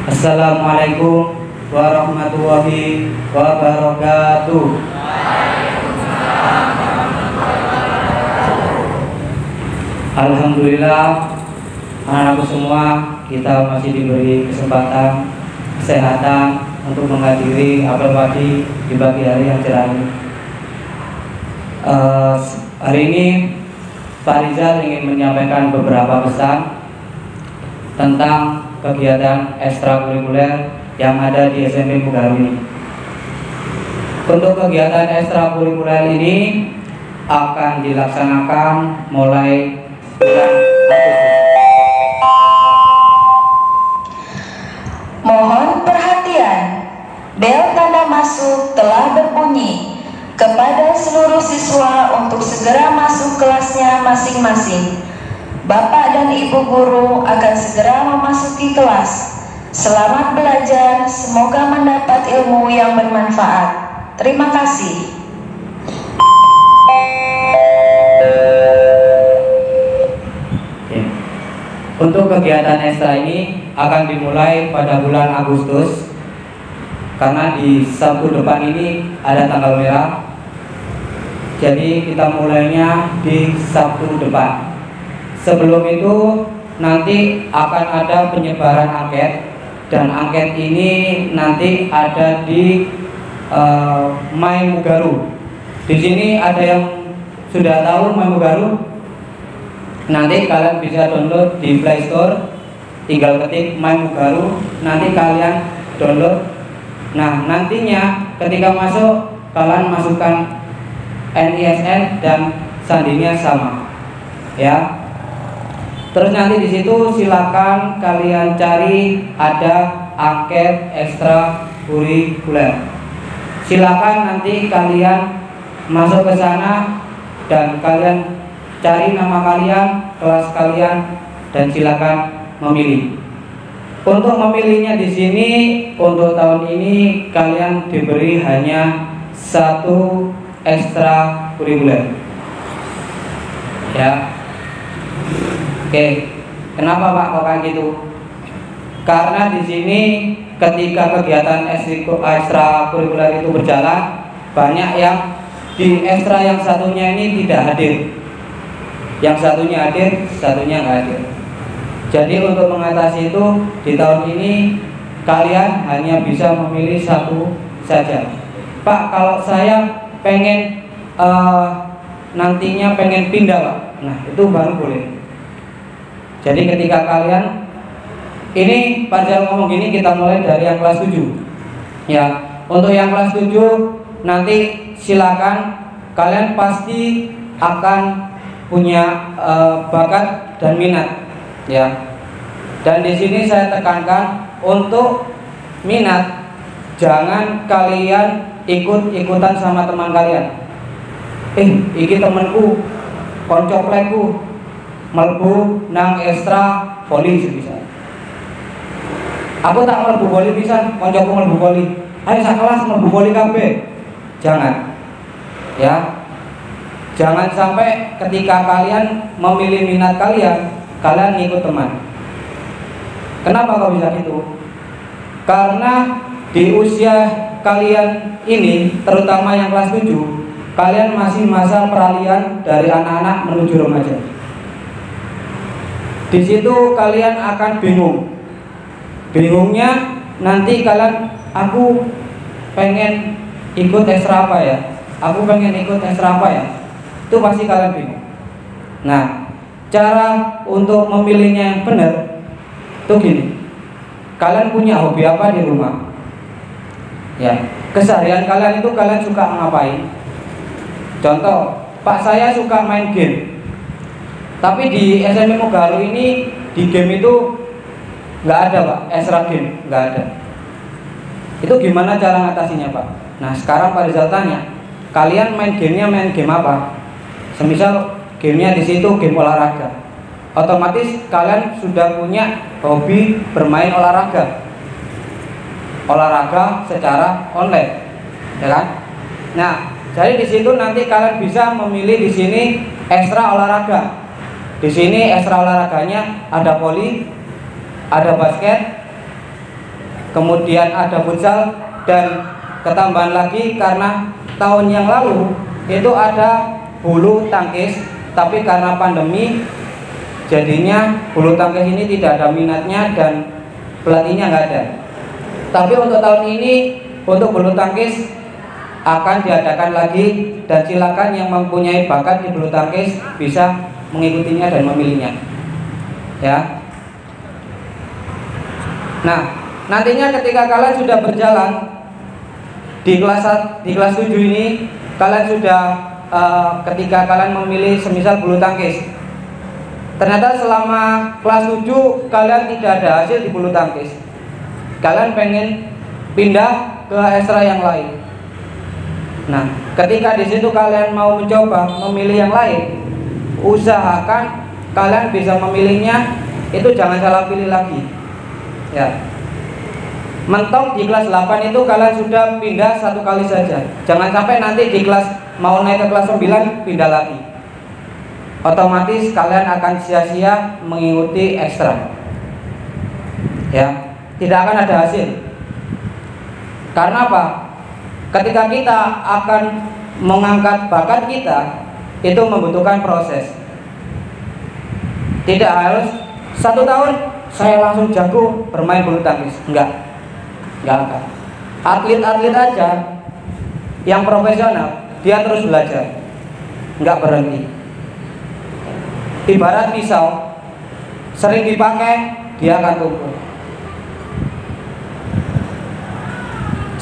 Assalamualaikum warahmatullahi wabarakatuh. Alhamdulillah, anak-anakku semua, kita masih diberi kesempatan, kesehatan untuk menghadiri apel pagi di pagi hari yang cerah ini. Hari ini Pak Rizal ingin menyampaikan beberapa pesan tentang kegiatan ekstrakurikuler yang ada di SMP Mugaru ini. Untuk kegiatan ekstrakurikuler ini akan dilaksanakan mulai bulan Agustus. Mohon perhatian, bel tanda masuk telah berbunyi. Kepada seluruh siswa untuk segera masuk kelasnya masing-masing. Bapak dan Ibu guru akan segera memasuki kelas. Selamat belajar, semoga mendapat ilmu yang bermanfaat. Terima kasih. Untuk kegiatan ekstra ini akan dimulai pada bulan Agustus, karena di Sabtu depan ini ada tanggal merah. Jadi kita mulainya di Sabtu depan. Sebelum itu nanti akan ada penyebaran angket, dan angket ini nanti ada di My Mugaru. Di sini ada yang sudah tahu My Mugaru? Nanti kalian bisa download di Play Store, tinggal ketik My Mugaru, nanti kalian download. Nah, nantinya ketika masuk kalian masukkan NISN dan sandinya sama, ya. Terus nanti di situ silakan kalian cari ada angket ekstrakurikuler. Silakan nanti kalian masuk ke sana dan kalian cari nama kalian, kelas kalian, dan silakan memilih. Untuk memilihnya di sini untuk tahun ini kalian diberi hanya satu ekstrakurikuler. Ya. Oke. Kenapa Pak kok kayak gitu? Karena di sini ketika kegiatan ekstrakurikuler itu berjalan, banyak yang di ekstra yang satunya ini tidak hadir. Yang satunya hadir, satunya nggak hadir. Jadi untuk mengatasi itu di tahun ini kalian hanya bisa memilih satu saja. Pak, kalau saya pengen nantinya pengen pindah Pak, nah itu baru boleh. Jadi ketika kalian ini Pak Jal ngomong gini, kita mulai dari yang kelas 7 ya. Untuk yang kelas 7 nanti silakan, kalian pasti akan punya bakat dan minat ya. Dan di sini saya tekankan untuk minat, jangan kalian ikut-ikutan sama teman kalian. Iki temenku, koncoplekku melbu nang ekstra voli bisa. Aku tak melbu voli bisa, koncoku melbu voli. Ayo sakelas melbu voli kabeh. Jangan. Ya. Jangan sampai ketika kalian memilih minat kalian ngikut teman. Kenapa kok bisa gitu? Karena di usia kalian ini, terutama yang kelas 7, kalian masih masa peralihan dari anak-anak menuju remaja. Di situ kalian akan bingung. Bingungnya nanti kalian, aku pengen ikut ekstra apa ya? Aku pengen ikut ekstra apa ya? Itu pasti kalian bingung. Nah, cara untuk memilihnya yang benar itu gini. Kalian punya hobi apa di rumah? Ya, keseharian kalian itu kalian suka ngapain? Contoh, Pak saya suka main game. Tapi di SMP Mugaru ini di game itu nggak ada Pak, ekstra game nggak ada. Itu gimana cara ngatasinya Pak? Nah sekarang Pak Rizal tanya, kalian main gamenya main game apa? Semisal gamenya di situ game olahraga, otomatis kalian sudah punya hobi bermain olahraga secara online, ya kan? Nah, jadi di situ nanti kalian bisa memilih di sini ekstra olahraga. Di sini ekstra olahraganya ada voli, ada basket, kemudian ada futsal, dan ketambahan lagi karena tahun yang lalu itu ada bulu tangkis, tapi karena pandemi jadinya bulu tangkis ini tidak ada minatnya dan pelatihnya nggak ada. Tapi untuk tahun ini untuk bulu tangkis akan diadakan lagi, dan silakan yang mempunyai bakat di bulu tangkis bisa mengikutinya dan memilihnya, ya. Nah, nantinya ketika kalian sudah berjalan di kelas 7 ini, kalian sudah ketika kalian memilih semisal bulu tangkis, ternyata selama kelas 7 kalian tidak ada hasil di bulu tangkis, kalian pengen pindah ke ekstra yang lain. Nah, ketika di situ kalian mau mencoba memilih yang lain, usahakan kalian bisa memilihnya itu jangan salah pilih lagi, ya. Mentok di kelas 8 itu kalian sudah pindah satu kali saja. Jangan sampai nanti di kelas mau naik ke kelas 9 pindah lagi. Otomatis kalian akan sia-sia mengikuti ekstra, ya. Tidak akan ada hasil. Karena apa? Ketika kita akan mengangkat bakat kita, itu membutuhkan proses. Tidak harus 1 tahun saya langsung jago bermain bulu tangkis. Enggak akan. Atlet-atlet aja yang profesional, dia terus belajar, enggak berhenti. Ibarat pisau, sering dipakai dia akan tumpul.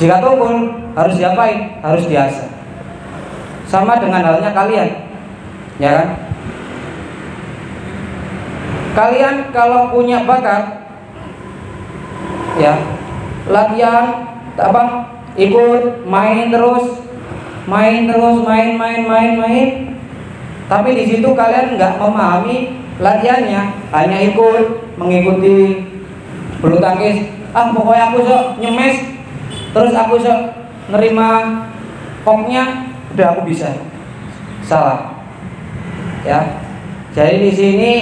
Jika tumpul harus diapain? Harus diasah. Sama dengan halnya kalian, ya kan? Kalian kalau punya bakat, ya, latihan ikut main terus, main. Tapi di situ kalian nggak memahami latihannya, hanya ikut mengikuti bulu tangkis. Pokoknya aku sok nyemes, terus aku sok nerima koknya, udah aku bisa. Salah, ya. Jadi di sini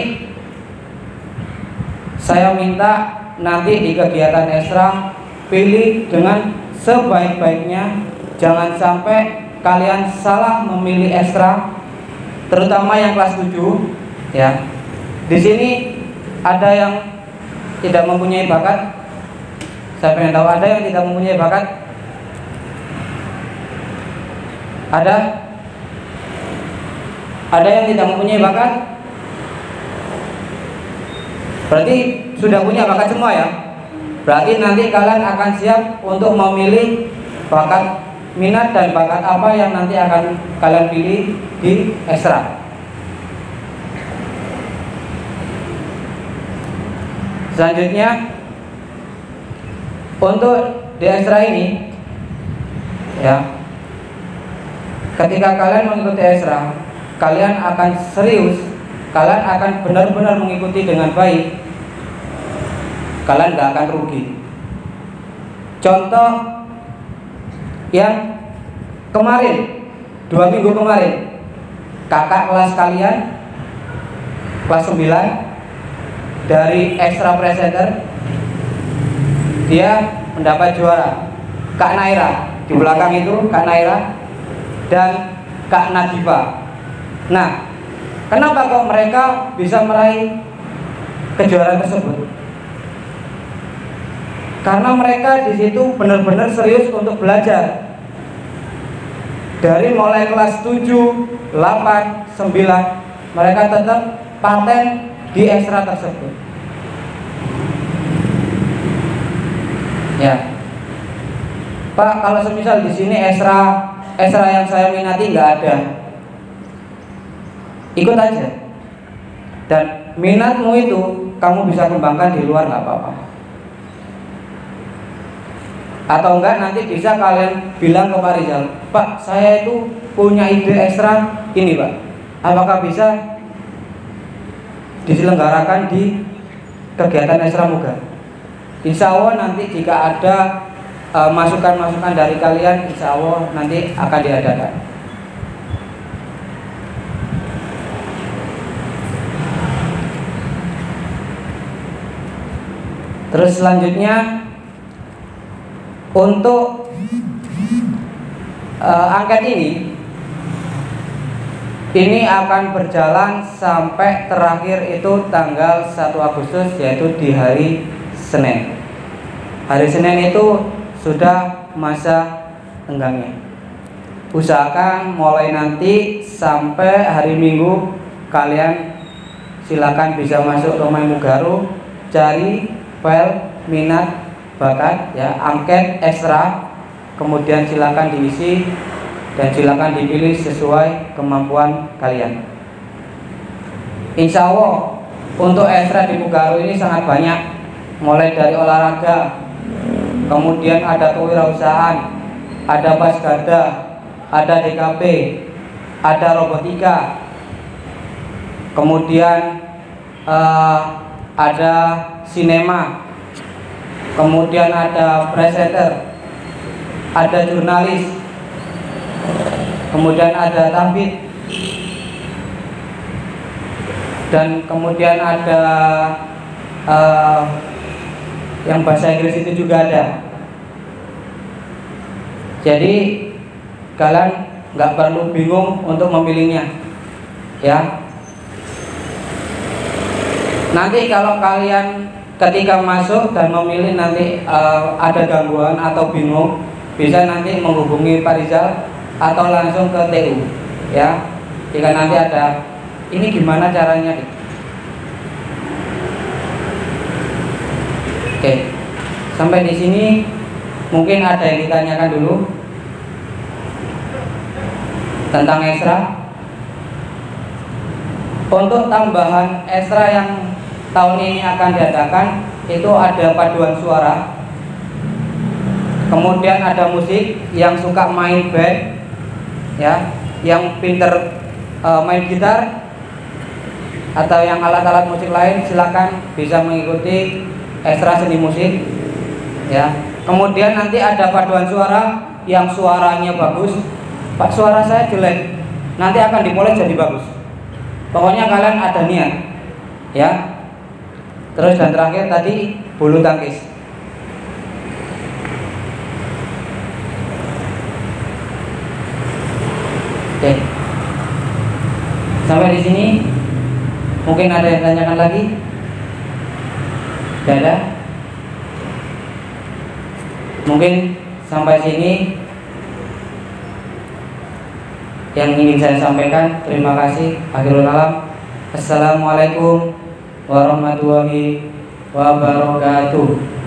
saya minta nanti di kegiatan ekstra pilih dengan sebaik-baiknya. Jangan sampai kalian salah memilih ekstra, terutama yang kelas 7, ya. Di sini ada yang tidak mempunyai bakat. Saya pengen tahu, ada yang tidak mempunyai bakat? Ada yang tidak mempunyai bakat? Berarti sudah punya bakat semua, ya. Berarti nanti kalian akan siap untuk memilih bakat, minat dan bakat apa yang nanti akan kalian pilih di ekstra. Selanjutnya, untuk di ekstra ini, ya, ketika kalian mengikuti ekstra, kalian akan serius, kalian akan benar-benar mengikuti dengan baik. Kalian gak akan rugi. Contoh yang kemarin, 2 minggu kemarin, kakak kelas kalian, kelas 9, dari extra presenter, dia mendapat juara. Kak Naira, di belakang itu Kak Naira dan Kak Nadifa. Nah, kenapa kok mereka bisa meraih kejuaraan tersebut? Karena mereka di situ benar-benar serius untuk belajar. Dari mulai kelas 7, 8, 9, mereka tetap paten di ekstra tersebut. Ya, Pak, kalau semisal di sini ekstra yang saya minati nggak ada, ikut aja. Dan minatmu itu kamu bisa kembangkan di luar, nggak apa-apa. Atau enggak nanti bisa kalian bilang ke Pak Rizal, Pak, saya itu punya ide ekstra ini, Pak. Apakah bisa diselenggarakan di kegiatan ekstra Muga? Insya Allah nanti jika ada masukan-masukan dari kalian, insya Allah nanti akan diadakan. Terus selanjutnya Untuk angket ini akan berjalan sampai terakhir itu tanggal 1 Agustus, yaitu di hari Senin. Hari Senin itu sudah masa tenggangnya. Usahakan mulai nanti sampai hari Minggu kalian silakan bisa masuk Romai Mugaru, cari file minat bakat ya, angket ekstra, kemudian silakan diisi dan silakan dipilih sesuai kemampuan kalian. Insya Allah untuk ekstra di Mugaru ini sangat banyak, mulai dari olahraga, kemudian ada kewirausahaan, ada pasgarda, ada DKP, ada robotika, kemudian ada sinema, kemudian ada presenter, ada jurnalis, kemudian ada tabit, dan kemudian ada yang bahasa Inggris itu juga ada. Jadi kalian nggak perlu bingung untuk memilihnya, ya. Nanti kalau kalian ketika masuk dan memilih nanti ada gangguan atau bingung, bisa nanti menghubungi Pak Rizal atau langsung ke TU, ya. Jika nanti ada ini gimana caranya. Oke, sampai di sini mungkin ada yang ditanyakan dulu tentang ekstra. Untuk tambahan ekstra yang tahun ini akan diadakan itu ada paduan suara, kemudian ada musik. Yang suka main band, ya, yang pinter main gitar atau yang alat-alat musik lain, silakan bisa mengikuti ekstra seni musik, ya. Kemudian nanti ada paduan suara yang suaranya bagus. Pak, suara saya jelek, nanti akan dimulai jadi bagus. Pokoknya kalian ada niat, ya. Terus dan terakhir tadi bulu tangkis. Oke. Sampai di sini mungkin ada yang tanyakan lagi? Tidak ada? Mungkin sampai sini yang ingin saya sampaikan. Terima kasih. Akhirul kalam. Assalamualaikum warahmatullahi wabarakatuh.